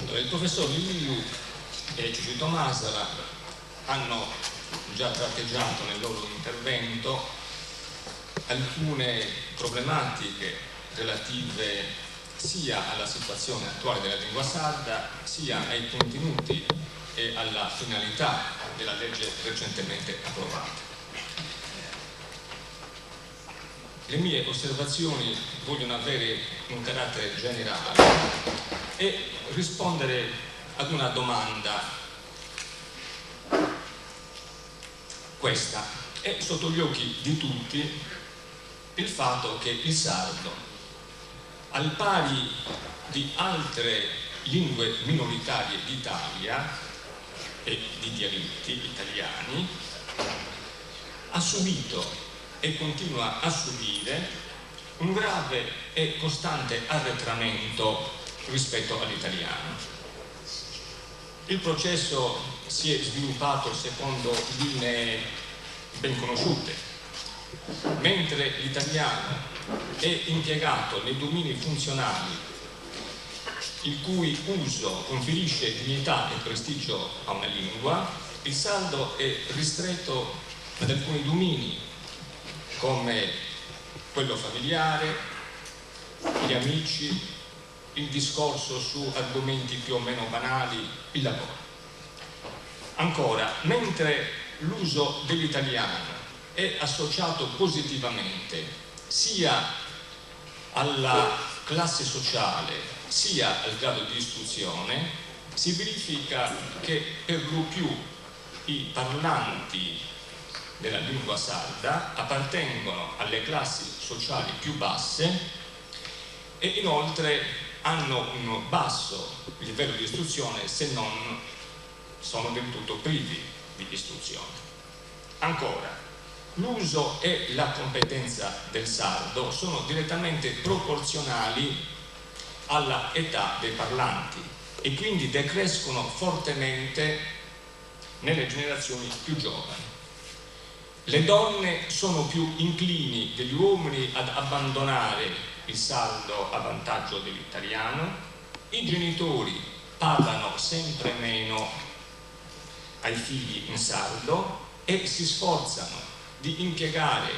Allora, il professor Liliu e Cicito Masala hanno già tratteggiato nel loro intervento alcune problematiche relative sia alla situazione attuale della lingua sarda, sia ai contenuti e alla finalità della legge recentemente approvata. Le mie osservazioni vogliono avere un carattere generale e rispondere ad una domanda. Questa è sotto gli occhi di tutti il fatto che il sardo, al pari di altre lingue minoritarie d'Italia e di dialetti italiani, ha subito e continua a subire un grave e costante arretramento rispetto all'italiano. Il processo si è sviluppato secondo linee ben conosciute. Mentre l'italiano è impiegato nei domini funzionali il cui uso conferisce dignità e prestigio a una lingua, il sardo è ristretto ad alcuni domini come quello familiare, gli amici, il discorso su argomenti più o meno banali, il lavoro. Ancora, mentre l'uso dell'italiano è associato positivamente sia alla classe sociale sia al grado di istruzione, si verifica che per lo più i parlanti della lingua sarda appartengono alle classi sociali più basse e inoltre hanno un basso livello di istruzione, se non sono del tutto privi di istruzione. Ancora, l'uso e la competenza del sardo sono direttamente proporzionali alla età dei parlanti e quindi decrescono fortemente nelle generazioni più giovani. Le donne sono più inclini degli uomini ad abbandonare il sardo a vantaggio dell'italiano, i genitori parlano sempre meno ai figli in sardo e si sforzano di impiegare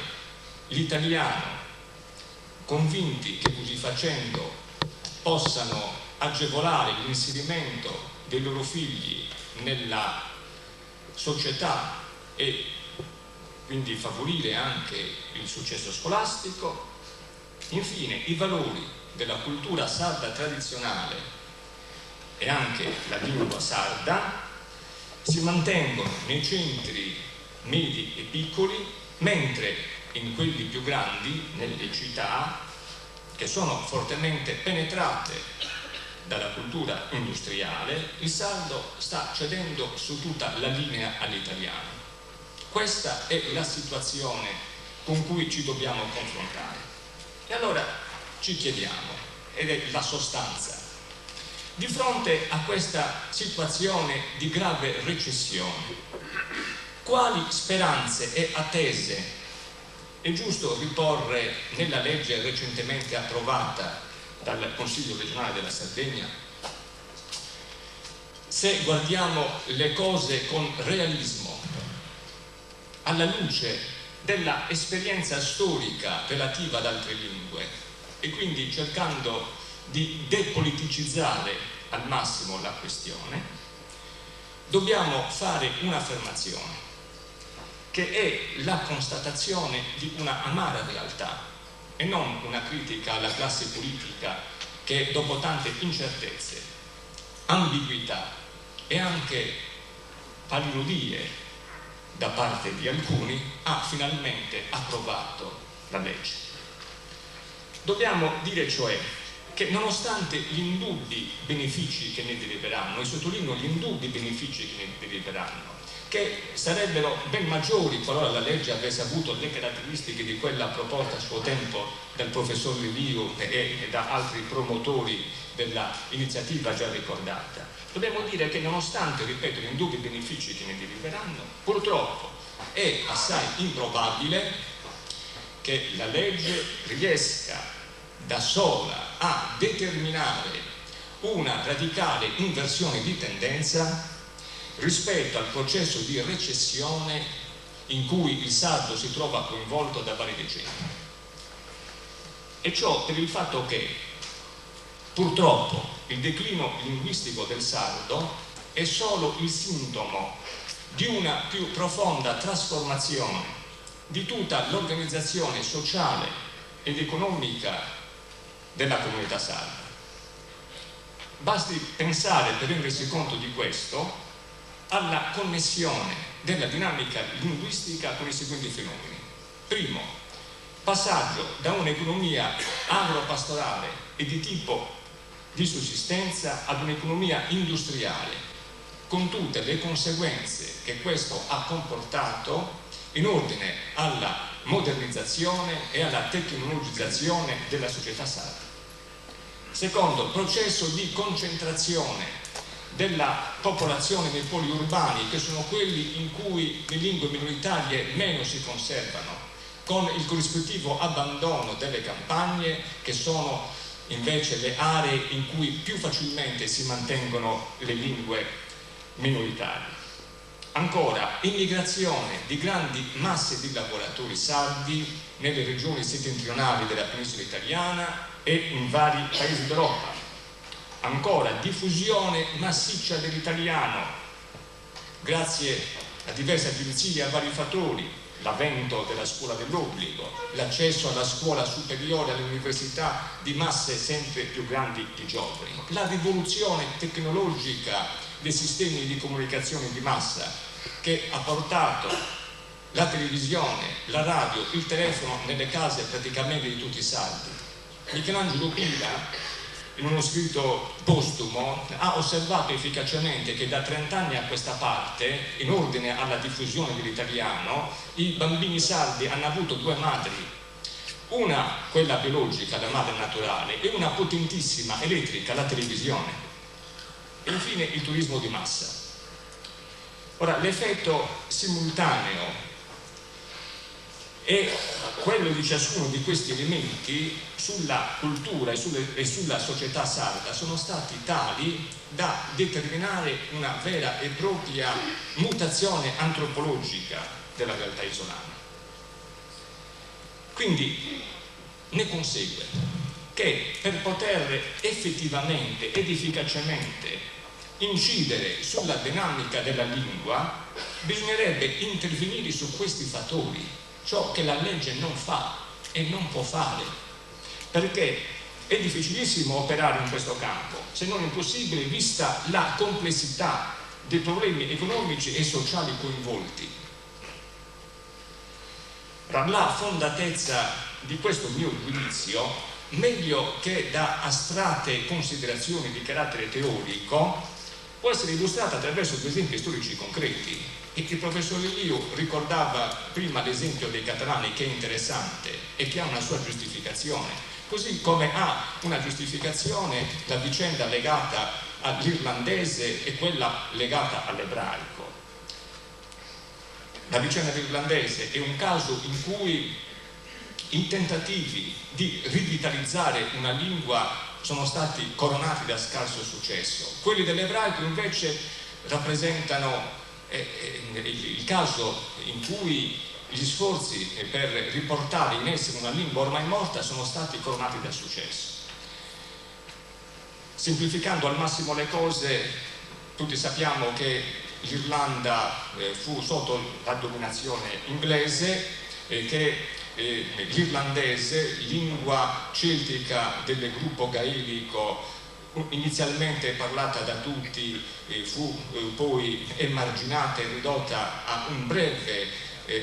l'italiano, convinti che così facendo possano agevolare l'inserimento dei loro figli nella società e quindi favorire anche il successo scolastico. Infine, i valori della cultura sarda tradizionale e anche la lingua sarda si mantengono nei centri medi e piccoli, mentre in quelli più grandi, nelle città, che sono fortemente penetrate dalla cultura industriale, il sardo sta cedendo su tutta la linea all'italiano. Questa è la situazione con cui ci dobbiamo confrontare. E allora ci chiediamo, ed è la sostanza, di fronte a questa situazione di grave recessione, quali speranze e attese è giusto riporre nella legge recentemente approvata dal Consiglio regionale della Sardegna? Se guardiamo le cose con realismo, alla luce della esperienza storica relativa ad altre lingue e quindi cercando di depoliticizzare al massimo la questione, dobbiamo fare un'affermazione che è la constatazione di una amara realtà e non una critica alla classe politica che dopo tante incertezze, ambiguità e anche paludie da parte di alcuni ha finalmente approvato la legge. Dobbiamo dire cioè che nonostante gli indubbi benefici che ne deriveranno, e sottolineo gli indubbi benefici che ne deriveranno, che sarebbero ben maggiori qualora la legge avesse avuto le caratteristiche di quella proposta a suo tempo dal professor Liliu e da altri promotori della iniziativa già ricordata. Dobbiamo dire che nonostante, ripeto, gli indubbi benefici che ne deriveranno, purtroppo è assai improbabile che la legge riesca da sola a determinare una radicale inversione di tendenza rispetto al processo di recessione in cui il sardo si trova coinvolto da vari decenni. E ciò per il fatto che purtroppo il declino linguistico del sardo è solo il sintomo di una più profonda trasformazione di tutta l'organizzazione sociale ed economica della comunità sarda. Basti pensare, per rendersi conto di questo, alla connessione della dinamica linguistica con i seguenti fenomeni. Primo, passaggio da un'economia agropastorale e di tipo di sussistenza ad un'economia industriale, con tutte le conseguenze che questo ha comportato in ordine alla modernizzazione e alla tecnologizzazione della società sarda. Secondo, processo di concentrazione della popolazione nei poli urbani, che sono quelli in cui le lingue minoritarie meno si conservano, con il corrispettivo abbandono delle campagne, che sono invece le aree in cui più facilmente si mantengono le lingue minoritarie. Ancora, immigrazione di grandi masse di lavoratori sardi nelle regioni settentrionali della penisola italiana e in vari paesi d'Europa. Ancora, diffusione massiccia dell'italiano grazie a diverse agenzie e a vari fattori: l'avvento della scuola dell'obbligo, l'accesso alla scuola superiore, all'università di masse sempre più grandi di giovani, la rivoluzione tecnologica dei sistemi di comunicazione di massa che ha portato la televisione, la radio, il telefono nelle case praticamente di tutti i sardi. Michelangelo Pila, in uno scritto postumo, ha osservato efficacemente che da 30 anni a questa parte, in ordine alla diffusione dell'italiano, i bambini sardi hanno avuto due madri, una quella biologica, la madre naturale, e una potentissima elettrica, la televisione. E infine il turismo di massa. Ora, l'effetto simultaneo è quello di ciascuno di questi elementi sulla cultura e sulla società sarda sono stati tali da determinare una vera e propria mutazione antropologica della realtà isolana. Quindi ne consegue che per poter effettivamente ed efficacemente incidere sulla dinamica della lingua bisognerebbe intervenire su questi fattori, ciò che la legge non fa e non può fare, perché è difficilissimo operare in questo campo, se non impossibile vista la complessità dei problemi economici e sociali coinvolti. La fondatezza di questo mio giudizio, meglio che da astratte considerazioni di carattere teorico, può essere illustrata attraverso due esempi storici concreti. E il professor Liu ricordava prima l'esempio dei catalani, che è interessante e che ha una sua giustificazione, così come ha una giustificazione la vicenda legata all'irlandese e quella legata all'ebraico. La vicenda dell'irlandese è un caso in cui i tentativi di rivitalizzare una lingua sono stati coronati da scarso successo. Quelli dell'ebraico invece rappresentano il caso in cui gli sforzi per riportare in essere una lingua ormai morta sono stati coronati da successo. Semplificando al massimo le cose, tutti sappiamo che l'Irlanda fu sotto la dominazione inglese e che l'irlandese, lingua celtica del gruppo gaelico, inizialmente parlata da tutti, fu poi emarginata e ridotta a un breve,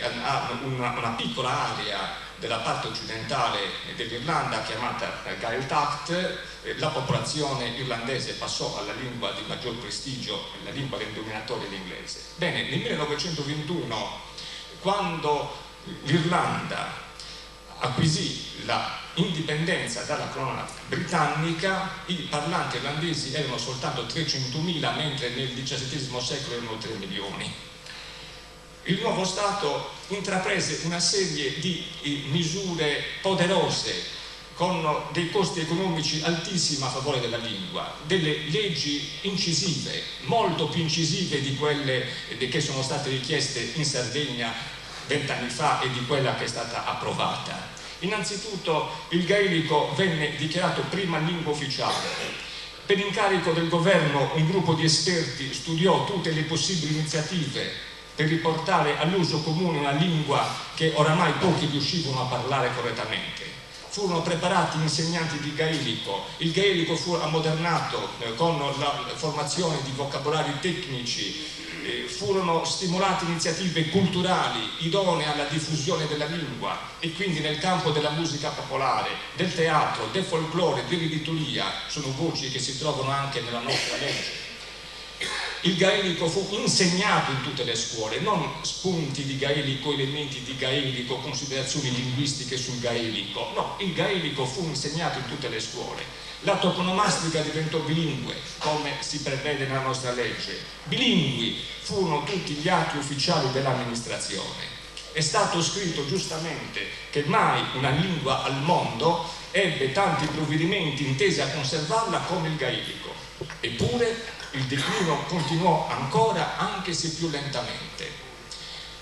a una piccola area della parte occidentale dell'Irlanda chiamata Gaeltacht. La popolazione irlandese passò alla lingua di maggior prestigio, la lingua del dominatore l'inglese. Bene, nel 1921, quando l'Irlanda acquisì la indipendenza dalla corona britannica, i parlanti irlandesi erano soltanto 300.000, mentre nel XVII secolo erano 3 milioni. Il nuovo Stato intraprese una serie di misure poderose con dei costi economici altissimi a favore della lingua, delle leggi incisive, molto più incisive di quelle che sono state richieste in Sardegna 20 anni fa e di quella che è stata approvata. Innanzitutto il gaelico venne dichiarato prima lingua ufficiale. Per incarico del governo un gruppo di esperti studiò tutte le possibili iniziative per riportare all'uso comune una lingua che oramai pochi riuscivano a parlare correttamente. Furono preparati insegnanti di gaelico, il gaelico fu ammodernato con la formazione di vocabolari tecnici, furono stimolate iniziative culturali idonee alla diffusione della lingua e quindi nel campo della musica popolare, del teatro, del folklore, dell'editoria, sono voci che si trovano anche nella nostra legge. Il gaelico fu insegnato in tutte le scuole, non spunti di gaelico, elementi di gaelico, considerazioni linguistiche sul gaelico, no, il gaelico fu insegnato in tutte le scuole. La toponomastica diventò bilingue, come si prevede nella nostra legge. Bilingui furono tutti gli atti ufficiali dell'amministrazione. È stato scritto giustamente che mai una lingua al mondo ebbe tanti provvedimenti intesi a conservarla come il gaelico. Eppure il declino continuò ancora, anche se più lentamente.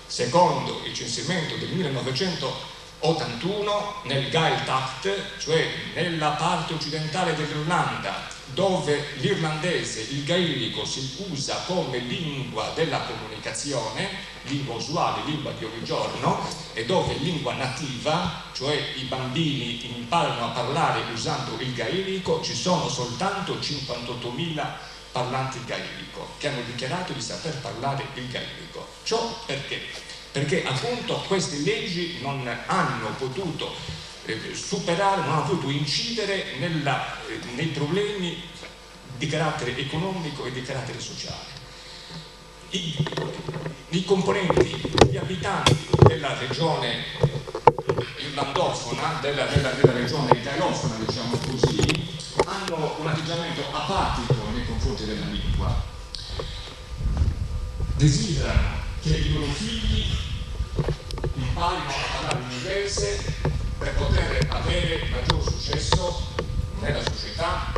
Secondo il censimento del 1981, nel Gaeltacht, cioè nella parte occidentale dell'Irlanda, dove l'irlandese, il gaelico, si usa come lingua della comunicazione, lingua usuale, lingua di ogni giorno, e dove lingua nativa, cioè i bambini imparano a parlare usando il gaelico, ci sono soltanto 58.000 parlanti gaelico che hanno dichiarato di saper parlare il gaelico. Ciò perché? Perché appunto queste leggi non hanno potuto superare, non hanno potuto incidere nei problemi di carattere economico e di carattere sociale. I componenti, gli abitanti della regione irlandofona, della regione gaelofona, diciamo così, hanno un atteggiamento apatico nei confronti della lingua. Desiderano che i loro figli imparino a parlare l'inglese per poter avere maggior successo nella società,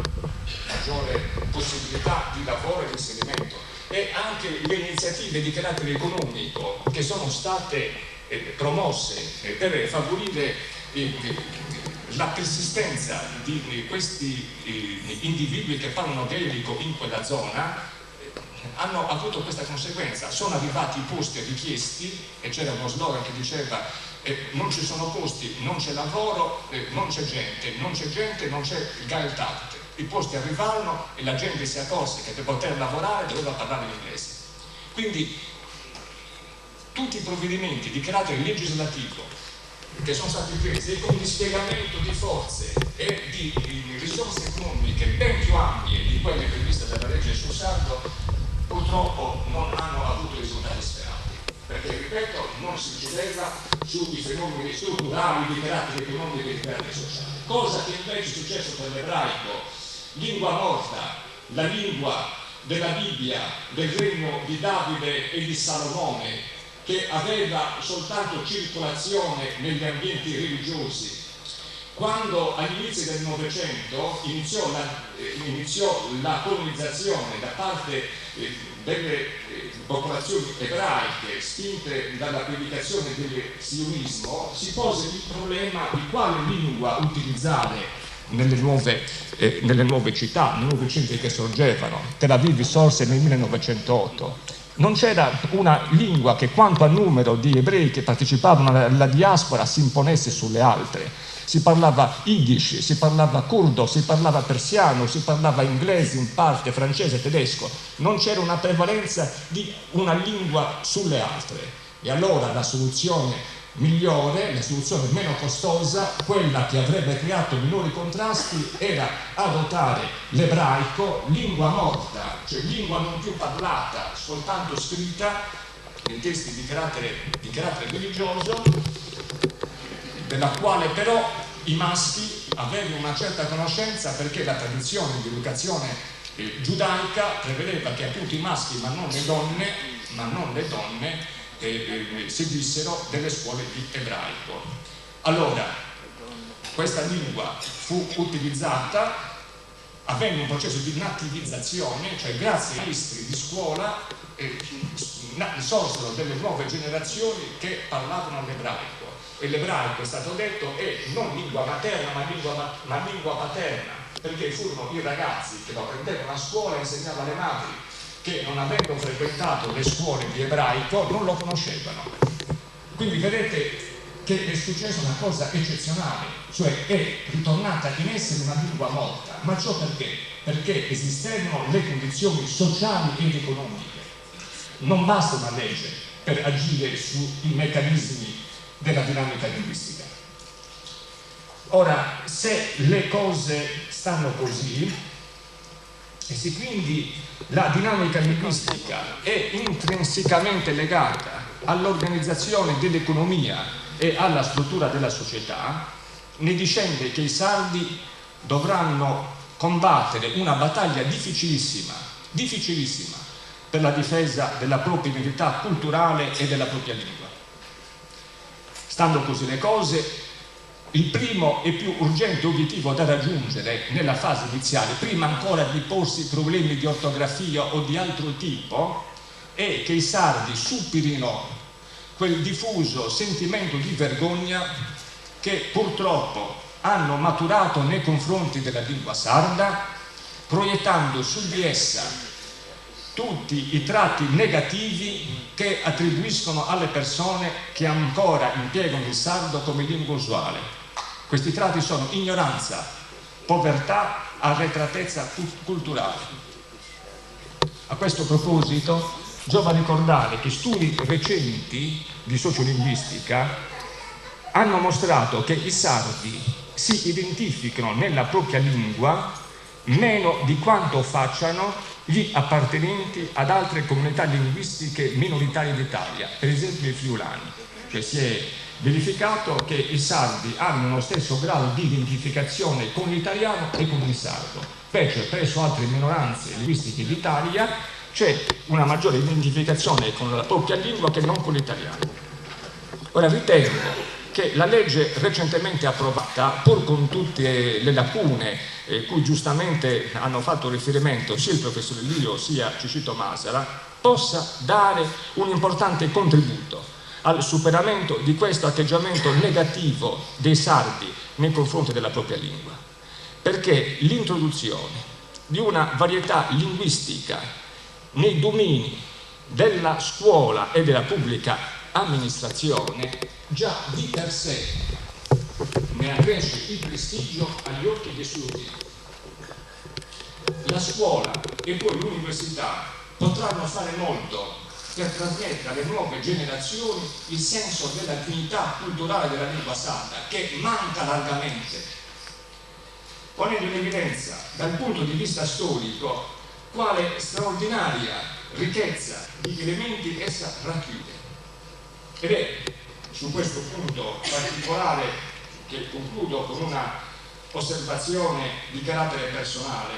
maggiore possibilità di lavoro e di inserimento. E anche le iniziative di carattere economico che sono state promosse per favorire la persistenza di questi individui che parlano gaelico in quella zona hanno avuto questa conseguenza. Sono arrivati i posti richiesti e c'era uno slogan che diceva non ci sono posti, non c'è lavoro, non c'è gente, non c'è il Gaeltacht. I posti arrivarono e la gente si accorse che per poter lavorare doveva parlare l'inglese. Quindi tutti i provvedimenti di carattere legislativo che sono stati presi con dispiegamento di forze e di risorse economiche ben più ampie di quelle previste dalla legge sul sardo, purtroppo non hanno avuto i risultati sperati, perché ripeto, non si incideva sui fenomeni strutturali di carattere economico e di carattere sociale, cosa che invece è successo per l'ebraico, lingua morta, la lingua della Bibbia, del regno di Davide e di Salomone, che aveva soltanto circolazione negli ambienti religiosi. Quando agli inizi del Novecento iniziò la colonizzazione da parte delle popolazioni ebraiche spinte dalla predicazione del sionismo, si pose il problema di quale lingua utilizzare nelle nuove città, nei nuovi centri che sorgevano. Tel Aviv sorse nel 1908. Non c'era una lingua che, quanto a numero di ebrei che partecipavano alla diaspora, si imponesse sulle altre. Si parlava Yiddish, si parlava curdo, si parlava persiano, si parlava inglese in parte, francese, tedesco. Non c'era una prevalenza di una lingua sulle altre. E allora la soluzione migliore, la soluzione meno costosa, quella che avrebbe creato minori contrasti, era adottare l'ebraico, lingua morta, cioè lingua non più parlata, soltanto scritta in testi di carattere religioso, della quale però i maschi avevano una certa conoscenza, perché la tradizione di educazione giudaica prevedeva che appunto i maschi, ma non le donne seguissero delle scuole di ebraico. Allora, questa lingua fu utilizzata avendo un processo di nativizzazione, cioè grazie ai maestri di scuola sorsero delle nuove generazioni che parlavano l'ebraico, e l'ebraico, è stato detto, è non lingua materna ma lingua paterna, perché furono i ragazzi che lo prendevano a scuola e insegnavano alle madri che, non avendo frequentato le scuole di ebraico, non lo conoscevano. Quindi vedete che è successa una cosa eccezionale, cioè è ritornata in essere una lingua morta. Ma ciò perché? Perché esistevano le condizioni sociali ed economiche. Non basta una legge per agire sui meccanismi della dinamica linguistica. Ora, se le cose stanno così, e se quindi la dinamica linguistica è intrinsecamente legata all'organizzazione dell'economia e alla struttura della società, ne discende che i sardi dovranno combattere una battaglia difficilissima per la difesa della propria identità culturale e della propria lingua. Stando così le cose, il primo e più urgente obiettivo da raggiungere nella fase iniziale, prima ancora di porsi problemi di ortografia o di altro tipo, è che i sardi superino quel diffuso sentimento di vergogna che purtroppo hanno maturato nei confronti della lingua sarda, proiettando su di essa tutti i tratti negativi che attribuiscono alle persone che ancora impiegano il sardo come lingua usuale. Questi tratti sono ignoranza, povertà, arretratezza culturale. A questo proposito giova ricordare che studi recenti di sociolinguistica hanno mostrato che i sardi si identificano nella propria lingua meno di quanto facciano gli appartenenti ad altre comunità linguistiche minoritarie d'Italia, per esempio i friulani. Cioè si è verificato che i sardi hanno lo stesso grado di identificazione con l'italiano e con il sardo, invece presso altre minoranze linguistiche d'Italia c'è una maggiore identificazione con la propria lingua che non con l'italiano. Ora ritengo che la legge recentemente approvata, pur con tutte le lacune cui giustamente hanno fatto riferimento sia il professor Lio sia Cicito Masala, possa dare un importante contributo al superamento di questo atteggiamento negativo dei sardi nei confronti della propria lingua, perché l'introduzione di una varietà linguistica nei domini della scuola e della pubblica amministrazione già di per sé ne accresce il prestigio agli occhi dei suoi utenti. La scuola e poi l'università potranno fare molto per trasmettere alle nuove generazioni il senso della dignità culturale della lingua sarda, che manca largamente, ponendo in evidenza dal punto di vista storico quale straordinaria ricchezza di elementi essa racchiude. Ed è su questo punto particolare che concludo con una osservazione di carattere personale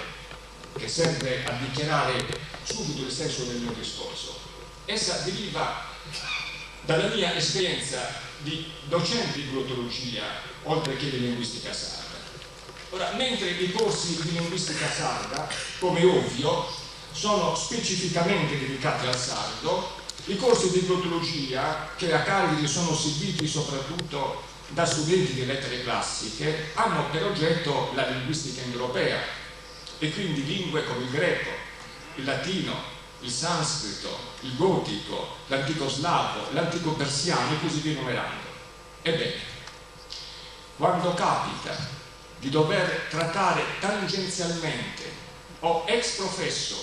che serve a dichiarare subito il senso del mio discorso. Essa deriva dalla mia esperienza di docente di glottologia, oltre che di linguistica sarda. Ora, mentre i corsi di linguistica sarda, come ovvio, sono specificamente dedicati al sardo, i corsi di glottologia, che a Cagliari sono seguiti soprattutto da studenti di lettere classiche, hanno per oggetto la linguistica indoeuropea e quindi lingue come il greco, il latino, il sanscrito, il gotico, l'antico slavo, l'antico persiano e così via numerando. Ebbene, quando capita di dover trattare tangenzialmente o ex professo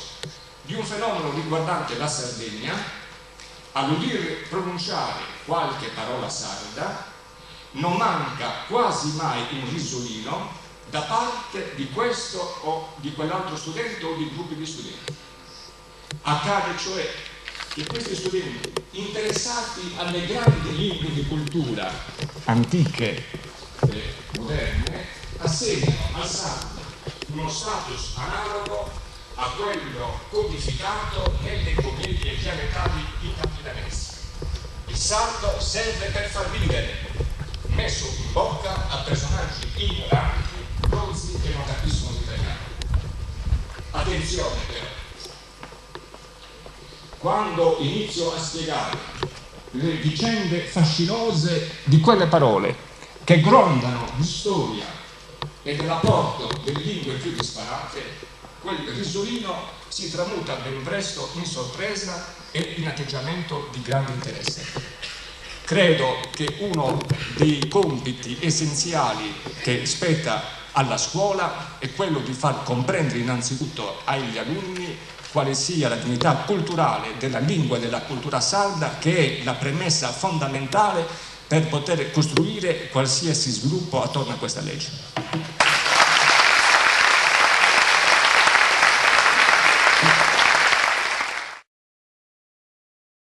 di un fenomeno riguardante la Sardegna, all'udir pronunciare qualche parola sarda, non manca quasi mai un risolino da parte di questo o di quell'altro studente o di gruppi di studenti. Accade cioè che questi studenti interessati alle grandi lingue di cultura antiche e moderne assegnano al sardo uno status analogo a quello codificato nelle commedie dialettali italianesi. Il sardo serve per far ridere, messo in bocca a personaggi ignoranti, rozzi che non capiscono di italiano. Attenzione però, quando inizio a spiegare le vicende fascinose di quelle parole che grondano di storia e dell'apporto delle lingue più disparate, quel risolino si tramuta ben presto in sorpresa e in atteggiamento di grande interesse. Credo che uno dei compiti essenziali che spetta alla scuola è quello di far comprendere innanzitutto agli alunni quale sia la dignità culturale della lingua e della cultura sarda, che è la premessa fondamentale per poter costruire qualsiasi sviluppo attorno a questa legge.